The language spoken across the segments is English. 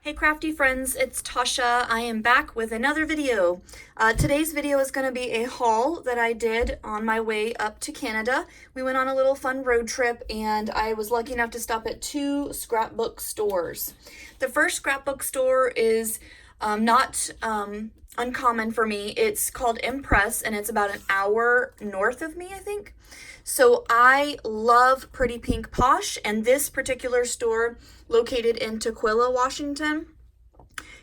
Hey crafty friends, it's Tasha. I am back with another video. Today's video is going to be a haul that I did on my way up to Canada. We went on a little fun road trip and I was lucky enough to stop at two scrapbook stores. The first scrapbook store is not uncommon for me. It's called Impress and it's about an hour north of me, I think. So I love Pretty Pink Posh, and this particular store located in Tukwila, Washington,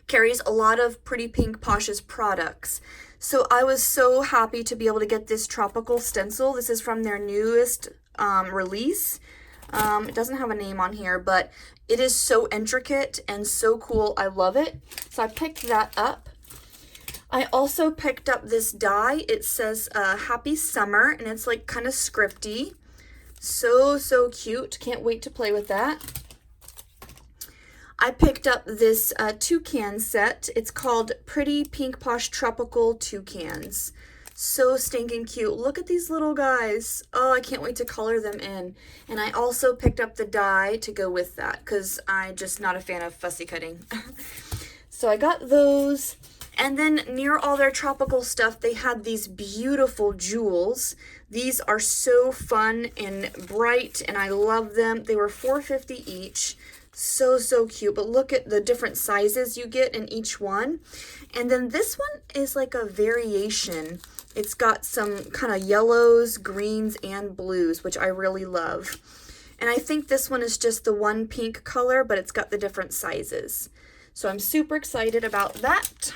carries a lot of Pretty Pink Posh's products. So I was so happy to be able to get this tropical stencil. This is from their newest release. It doesn't have a name on here, but it is so intricate and so cool. I love it. So I picked that up. I also picked up this die. It says Happy Summer, and it's like kind of scripty. So cute. Can't wait to play with that. I picked up this toucan set. It's called Pretty Pink Posh Tropical Toucans. So stinking cute. Look at these little guys. Oh, I can't wait to color them in. And I also picked up the die to go with that because I'm just not a fan of fussy cutting. So I got those. And then near all their tropical stuff, they had these beautiful jewels. These are so fun and bright, and I love them. They were $4.50 each. So cute. But look at the different sizes you get in each one. And then this one is like a variation. It's got some kind of yellows, greens, and blues, which I really love. And I think this one is just the one pink color, but it's got the different sizes. So I'm super excited about that.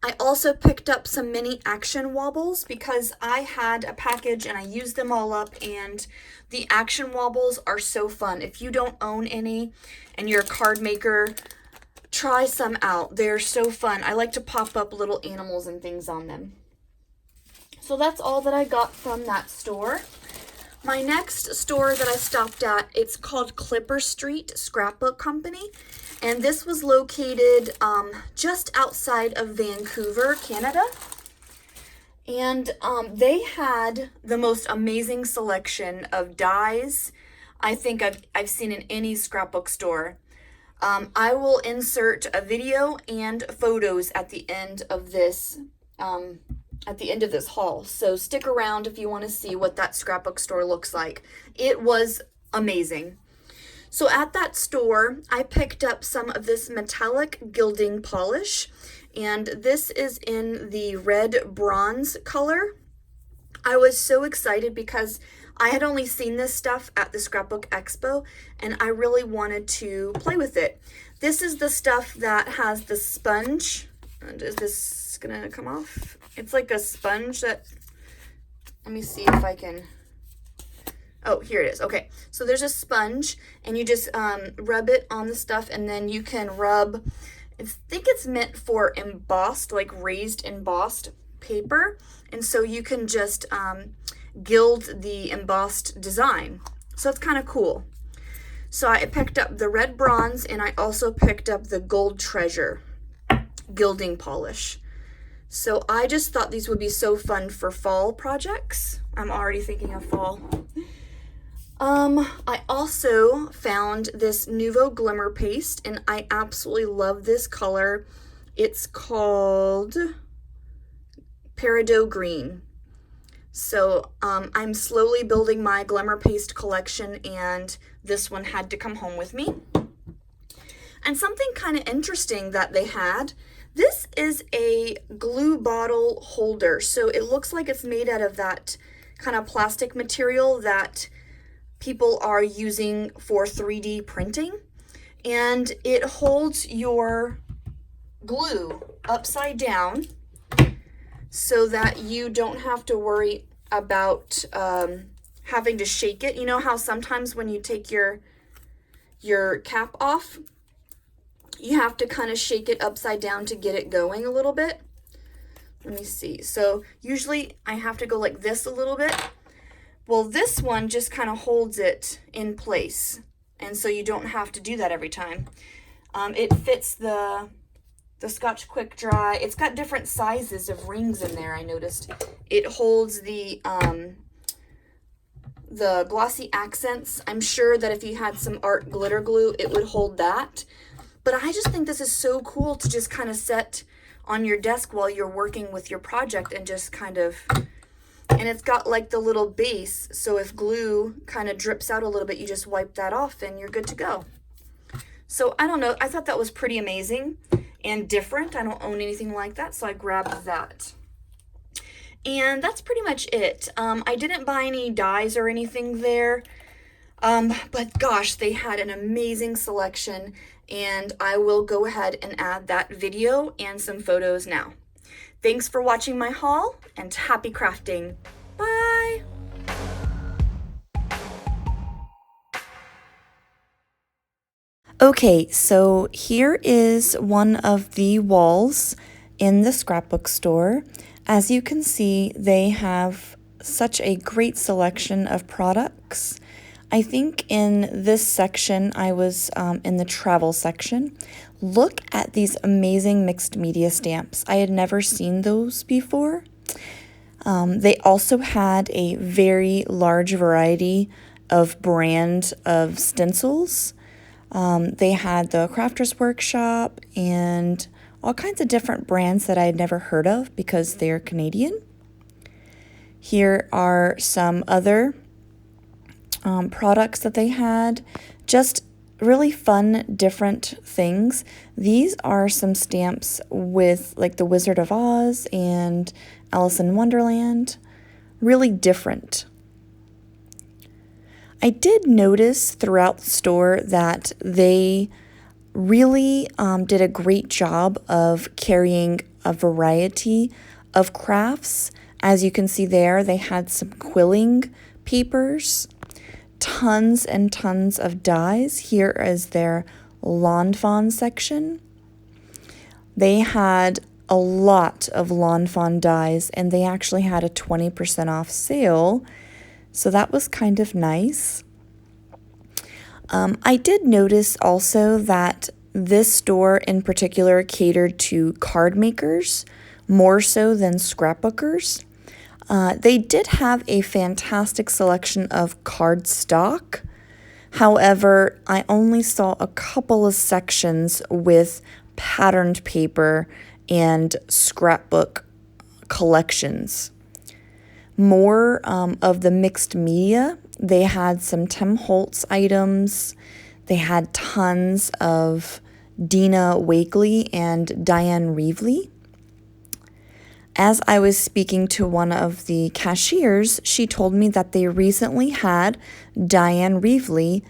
I also picked up some mini action wobbles because I had a package and I used them all up, and the action wobbles are so fun. If you don't own any and you're a card maker, try some out. They're so fun. I like to pop up little animals and things on them. So that's all that I got from that store. My next store that I stopped at, it's called Clipper Street Scrapbook Company. And this was located just outside of Vancouver, Canada. And they had the most amazing selection of dies I think I've seen in any scrapbook store. I will insert a video and photos at the end of this haul. So stick around if you want to see what that scrapbook store looks like. It was amazing. So at that store, I picked up some of this metallic gilding polish, and this is in the red bronze color. I was so excited because I had only seen this stuff at the Scrapbook Expo, and I really wanted to play with it. This is the stuff that has the sponge. And is this gonna come off? It's like a sponge that, let me see if I can. Oh, here it is. Okay, so there's a sponge, and you just rub it on the stuff, and then you can rub, I think it's meant for embossed, like raised embossed paper, and so you can just gild the embossed design. So it's kind of cool. So I picked up the red bronze, and I also picked up the gold treasure gilding polish. So I just thought these would be so fun for fall projects. I'm already thinking of fall. I also found this Nuvo Glimmer Paste, and I absolutely love this color. It's called Peridot Green. So I'm slowly building my Glimmer Paste collection, and this one had to come home with me. And something kind of interesting that they had, this is a glue bottle holder. So it looks like it's made out of that kind of plastic material that people are using for 3D printing, and it holds your glue upside down so that you don't have to worry about having to shake it. You know how sometimes when you take your cap off, you have to kind of shake it upside down to get it going a little bit. Let me see. So usually I have to go like this a little bit. Well, this one just kind of holds it in place, and so you don't have to do that every time. It fits the Scotch Quick Dry. It's got different sizes of rings in there, I noticed. It holds the glossy accents. I'm sure that if you had some art glitter glue, it would hold that. But I just think this is so cool to just kind of set on your desk while you're working with your project and just kind of, and it's got like the little base, so if glue kind of drips out a little bit, you just wipe that off and you're good to go. So I don't know, I thought that was pretty amazing and different. I don't own anything like that, so I grabbed that. And that's pretty much it. I didn't buy any dies or anything there, but gosh, they had an amazing selection, and I will go ahead and add that video and some photos now. Thanks for watching my haul, and happy crafting. Bye! Okay, so here is one of the walls in the scrapbook store. As you can see, they have such a great selection of products. I think in this section, I was in the travel section. Look at these amazing mixed media stamps. I had never seen those before. They also had a very large variety of brand of stencils. They had the Crafters Workshop and all kinds of different brands that I had never heard of because they're Canadian. Here are some other products that they had, just really fun, different things. These are some stamps with like the Wizard of Oz and Alice in Wonderland, really different. I did notice throughout the store that they really did a great job of carrying a variety of crafts. As you can see there, they had some quilling papers, tons and tons of dies. Here is their Lawn Fawn section. They had a lot of Lawn Fawn dies, and they actually had a 20% off sale. So that was kind of nice. I did notice also that this store in particular catered to card makers more so than scrapbookers. They did have a fantastic selection of cardstock. However, I only saw a couple of sections with patterned paper and scrapbook collections. More of the mixed media, they had some Tim Holtz items. They had tons of Dina Wakley and Diane Reevely. As I was speaking to one of the cashiers, she told me that they recently had Diane Reevely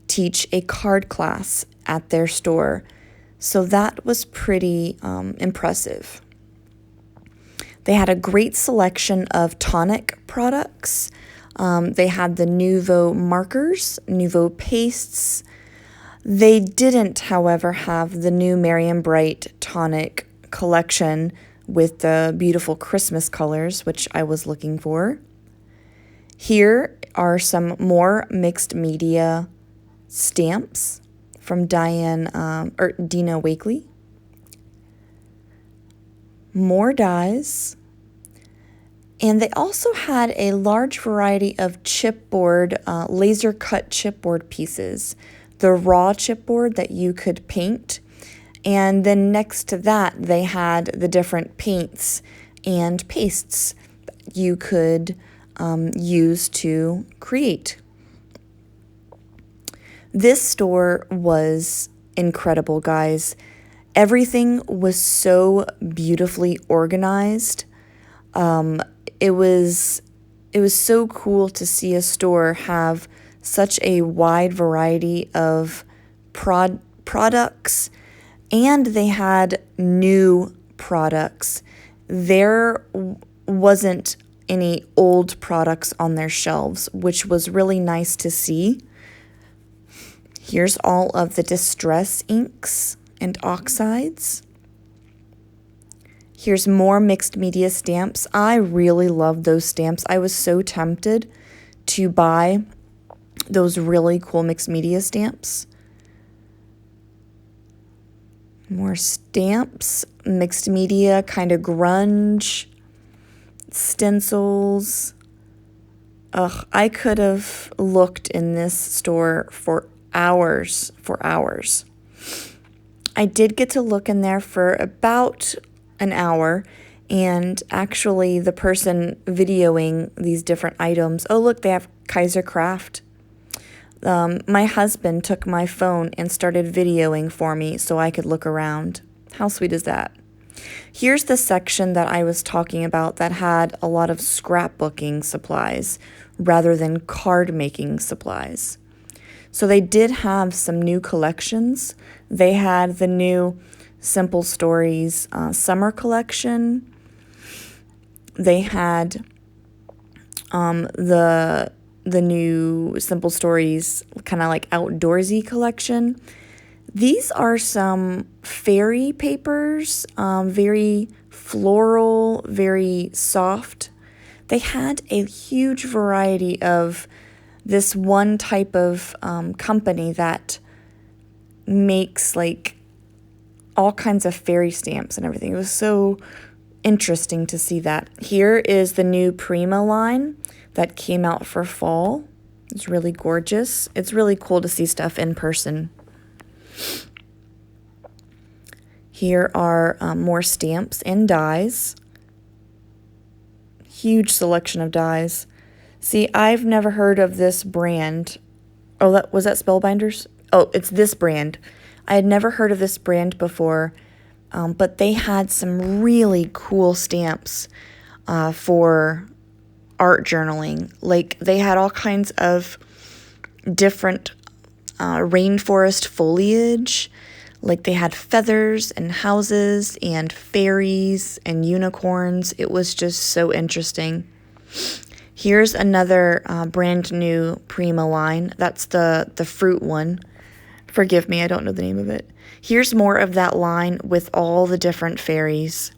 teach a card class at their store. So that was pretty impressive. They had a great selection of tonic products. They had the Nuvo markers, Nuvo pastes. They didn't, however, have the new Marion Bright tonic collection with the beautiful Christmas colors, which I was looking for. Here are some more mixed media stamps from Dina Wakley. More dies. And they also had a large variety of chipboard, laser cut chipboard pieces. The raw chipboard that you could paint. And then next to that, they had the different paints and pastes that you could use to create. This store was incredible, guys. Everything was so beautifully organized. It was so cool to see a store have such a wide variety of products, and they had new products. There wasn't any old products on their shelves, which was really nice to see. Here's all of the distress inks and oxides. Here's more mixed media stamps. I really love those stamps. I was so tempted to buy those really cool mixed media stamps. More stamps, mixed media, kind of grunge, stencils. Ugh, I could have looked in this store for hours. I did get to look in there for about an hour, and actually the person videoing these different items, oh look, they have Kaiser Craft. My husband took my phone and started videoing for me so I could look around. How sweet is that? Here's the section that I was talking about that had a lot of scrapbooking supplies rather than card making supplies. So they did have some new collections. They had the new Simple Stories summer collection. They had the new Simple Stories kind of like outdoorsy collection. These are some fairy papers, very floral, very soft. They had a huge variety of this one type of company that makes like all kinds of fairy stamps and everything. It was so interesting to see that. Here is the new Prima line that came out for fall. It's really gorgeous. It's really cool to see stuff in person. Here are more stamps and dies. Huge selection of dies. See, I've never heard of this brand. Oh, was that Spellbinders? Oh, it's this brand. I had never heard of this brand before, but they had some really cool stamps for art journaling. Like, they had all kinds of different rainforest foliage. Like, they had feathers and houses and fairies and unicorns. It was just so interesting. Here's another brand new Prima line. That's the fruit one. Forgive me, I don't know the name of it. Here's more of that line with all the different fairies.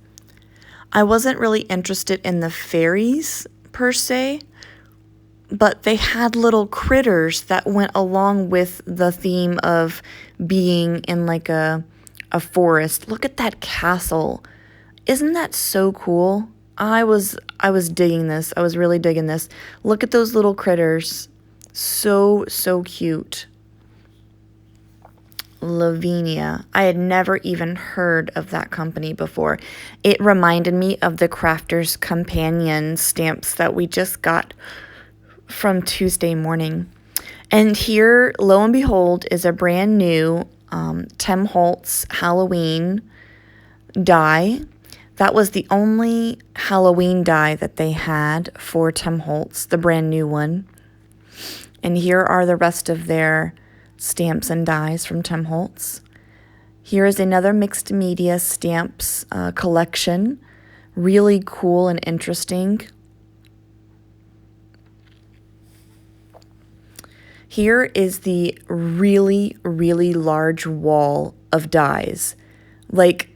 I wasn't really interested in the fairies per se, but they had little critters that went along with the theme of being in like a forest. Look at that castle. Isn't that so cool? I was digging this. I was really digging this. Look at those little critters. So cute. Lavinia. I had never even heard of that company before. It reminded me of the Crafter's Companion stamps that we just got from Tuesday morning. And here, lo and behold, is a brand new Tim Holtz Halloween die. That was the only Halloween die that they had for Tim Holtz, the brand new one. And here are the rest of their stamps and dies from Tim Holtz. Here is another mixed media stamps collection. Really cool and interesting. Here is the really large wall of dies. Like,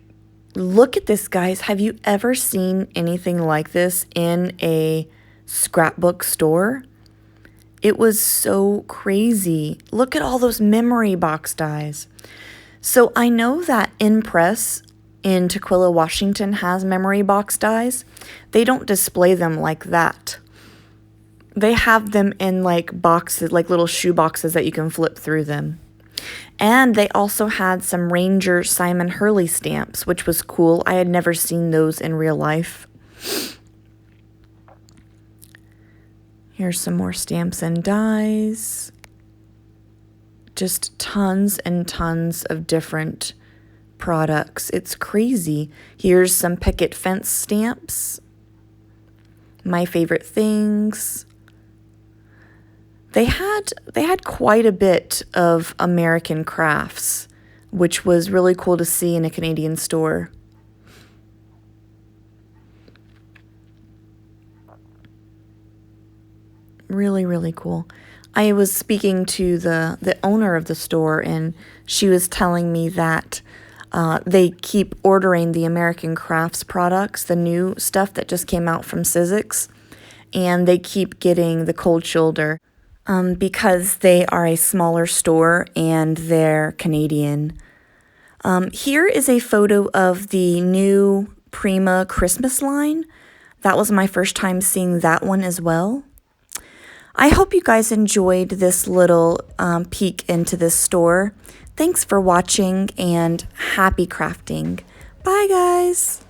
look at this, guys. Have you ever seen anything like this in a scrapbook store? It was so crazy. Look at all those memory box dies. So I know that Impress in Tequila, Washington has memory box dies. They don't display them like that. They have them in like boxes, like little shoe boxes that you can flip through them. And they also had some Ranger Simon Hurley stamps, which was cool. I had never seen those in real life. Here's some more stamps and dies. Just tons and tons of different products. It's crazy. Here's some picket fence stamps. My favorite things. They had quite a bit of American crafts, which was really cool to see in a Canadian store. Really cool. I was speaking to the owner of the store, and she was telling me that they keep ordering the American Crafts products, the new stuff that just came out from Sizzix, and they keep getting the cold shoulder because they are a smaller store and they're Canadian. Here is a photo of the new Prima Christmas line. That was my first time seeing that one as well. I hope you guys enjoyed this little peek into this store. Thanks for watching and happy crafting. Bye, guys.